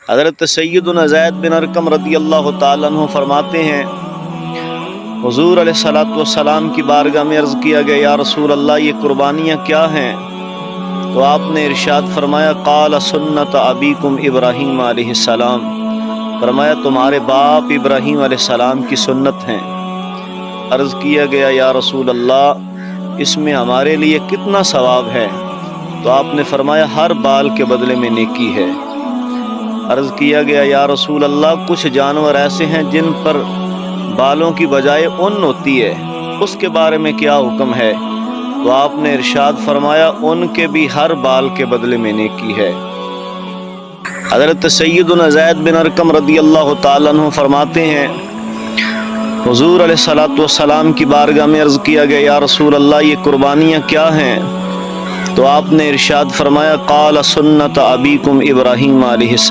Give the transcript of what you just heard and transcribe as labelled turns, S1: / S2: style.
S1: حضرت سیدنا زید بن ارقم رضی اللہ تعالیٰ عنہ فرماتے ہیں حضور علیہ الصلوۃ والسلام کی بارگاہ میں عرض کیا گیا یا رسول اللہ یہ قربانیاں کیا ہیں؟ تو آپ نے ارشاد فرمایا قال سنت ابیکم ابراہیم علیہ السلام، فرمایا تمہارے باپ ابراہیم علیہ السلام کی سنت ہیں۔ عرض کیا گیا یا رسول اللہ اس میں ہمارے لیے کتنا ثواب ہے؟ تو آپ نے فرمایا ہر بال کے بدلے میں نیکی ہے۔ عرض کیا گیا یا رسول اللہ کچھ جانور ایسے ہیں جن پر بالوں کی بجائے اون ہوتی ہے، اس کے بارے میں کیا حکم ہے؟ تو آپ نے ارشاد فرمایا ان کے بھی ہر بال کے بدلے میں نیکی ہے۔ حضرت سیدنا زید بن ارقم رضی اللہ تعالیٰ عنہ فرماتے ہیں حضور علیہ الصلوۃ والسلام کی بارگاہ میں عرض کیا گیا یا رسول اللہ یہ قربانیاں کیا ہیں؟ تو آپ نے ارشاد فرمایا قال سنت ابیکم ابراہیم علیہ السلام۔